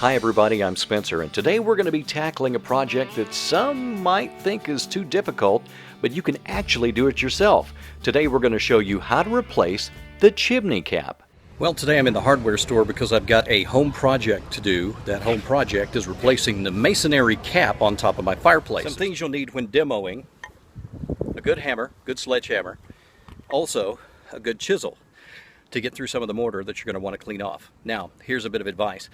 Hi everybody, I'm Spencer, and today we're going to be tackling a project that some might think is too difficult, but you can actually do it yourself. Today we're going to show you how to replace the chimney cap. Well, today I'm in the hardware store because I've got a home project to do. That home project is replacing the masonry cap on top of my fireplace. Some things you'll need when demoing: a good hammer, good sledgehammer, also a good chisel to get through some of the mortar that you're going to want to clean off. Now, here's a bit of advice.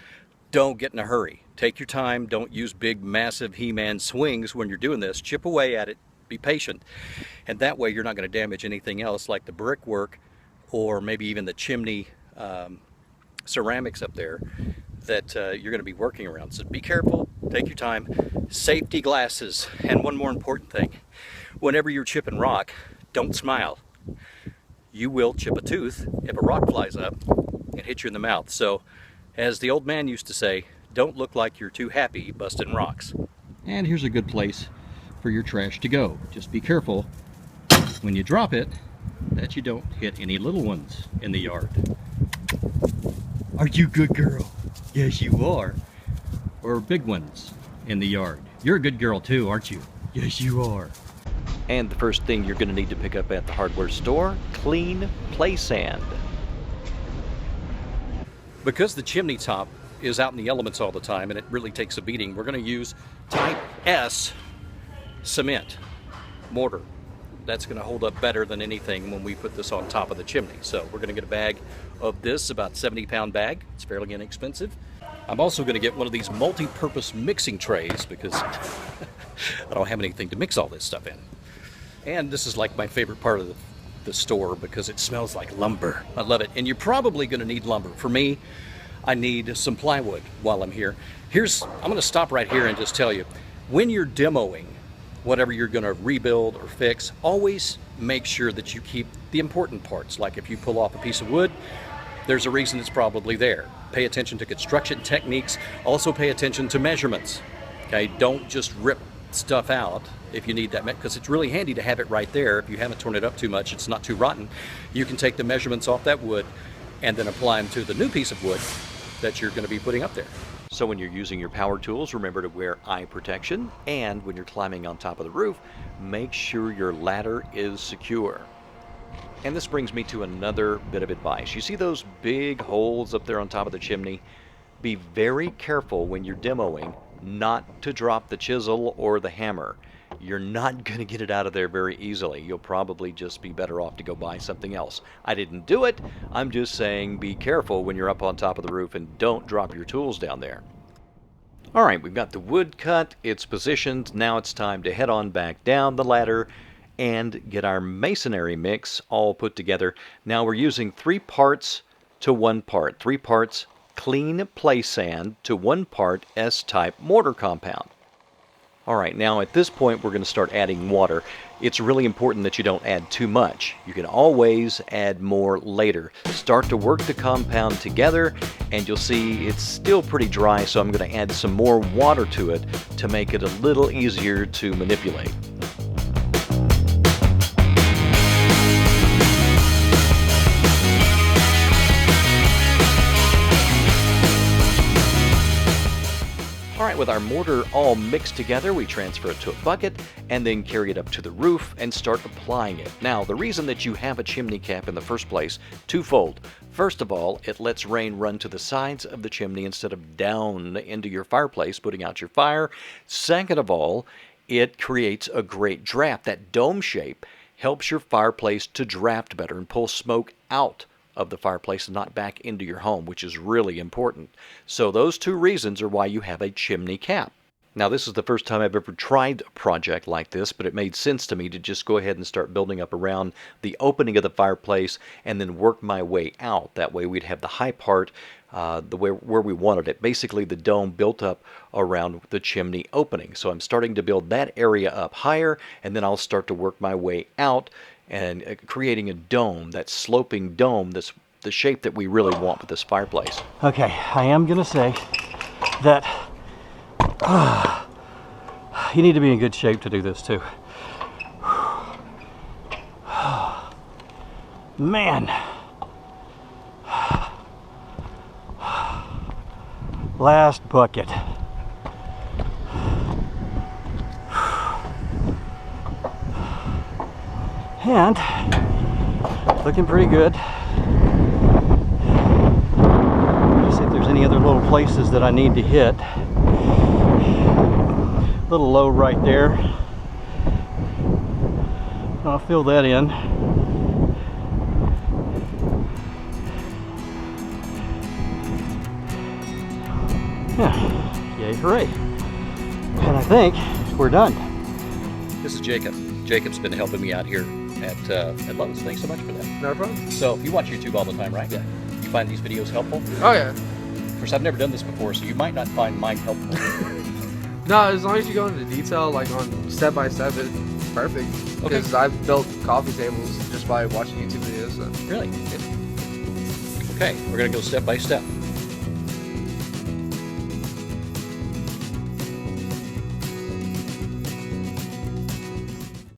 Don't get in a hurry. Take your time. Don't use big, massive He-Man swings when you're doing this. Chip away at it. Be patient. And that way you're not going to damage anything else like the brickwork or maybe even the chimney ceramics up there that you're going to be working around. So be careful. Take your time. Safety glasses. And one more important thing. Whenever you're chipping rock, don't smile. You will chip a tooth if a rock flies up and hits you in the mouth. So, as the old man used to say, don't look like you're too happy busting rocks. And here's a good place for your trash to go. Just be careful when you drop it that you don't hit any little ones in the yard. Are you a good girl? Yes, you are. Or big ones in the yard. You're a good girl too, aren't you? Yes, you are. And the first thing you're going to need to pick up at the hardware store: clean play sand. Because the chimney top is out in the elements all the time and it really takes a beating, we're going to use type S cement mortar. That's going to hold up better than anything when we put this on top of the chimney. So we're going to get a bag of this, about 70-pound bag. It's fairly inexpensive. I'm also going to get one of these multi-purpose mixing trays because I don't have anything to mix all this stuff in. And this is like my favorite part of the store because it smells like lumber. I love it. And you're probably going to need lumber. For me, I need some plywood while I'm here. I'm going to stop right here and just tell you, when you're demoing whatever you're going to rebuild or fix, always make sure that you keep the important parts. Like if you pull off a piece of wood, there's a reason it's probably there. Pay attention to construction techniques. Also pay attention to measurements. Okay, don't just rip stuff out if you need that, because it's really handy to have it right there. If you haven't torn it up too much, it's not too rotten, you can take the measurements off that wood and then apply them to the new piece of wood that you're going to be putting up there. So when you're using your power tools, remember to wear eye protection, and when you're climbing on top of the roof, make sure your ladder is secure. And this brings me to another bit of advice. You see those big holes up there on top of the chimney? Be very careful when you're demoing not to drop the chisel or the hammer. You're not going to get it out of there very easily. You'll probably just be better off to go buy something else. I didn't do it. I'm just saying be careful when you're up on top of the roof and don't drop your tools down there. All right, we've got the wood cut. It's positioned. Now it's time to head on back down the ladder and get our masonry mix all put together. Now we're using 3 parts to 1 part. 3 parts clean play sand to 1 part S-type mortar compound. All right, now at this point we're going to start adding water. It's really important that you don't add too much. You can always add more later. Start to work the compound together and you'll see it's still pretty dry, so I'm going to add some more water to it to make it a little easier to manipulate. Alright, with our mortar all mixed together, we transfer it to a bucket and then carry it up to the roof and start applying it. Now, the reason that you have a chimney cap in the first place, twofold. First of all, it lets rain run to the sides of the chimney instead of down into your fireplace, putting out your fire. Second of all, it creates a great draft. That dome shape helps your fireplace to draft better and pull smoke out of the fireplace and not back into your home, which is really important. So those 2 reasons are why you have a chimney cap. Now, this is the first time I've ever tried a project like this, but it made sense to me to just go ahead and start building up around the opening of the fireplace and then work my way out. That way we'd have the high part where we wanted it. Basically the dome built up around the chimney opening. So I'm starting to build that area up higher, and then I'll start to work my way out and creating a dome, that sloping dome, the shape that we really want with this fireplace. Okay, I am going to say that you need to be in good shape to do this too. Man. Last bucket. And looking pretty good. Let's see if there's any other little places that I need to hit. A little low right there. I'll fill that in. Yeah, yay, hooray. And I think we're done. This is Jacob. Jacob's been helping me out here at Lowe's. Thanks so much for that. No problem. So you watch YouTube all the time, right? Yeah. You find these videos helpful? Oh yeah. Of course, I've never done this before, so you might not find mine helpful. No, as long as you go into detail, like on step by step, it's perfect. Okay. Because I've built coffee tables just by watching YouTube videos. So. Really? Okay, we're gonna go step by step.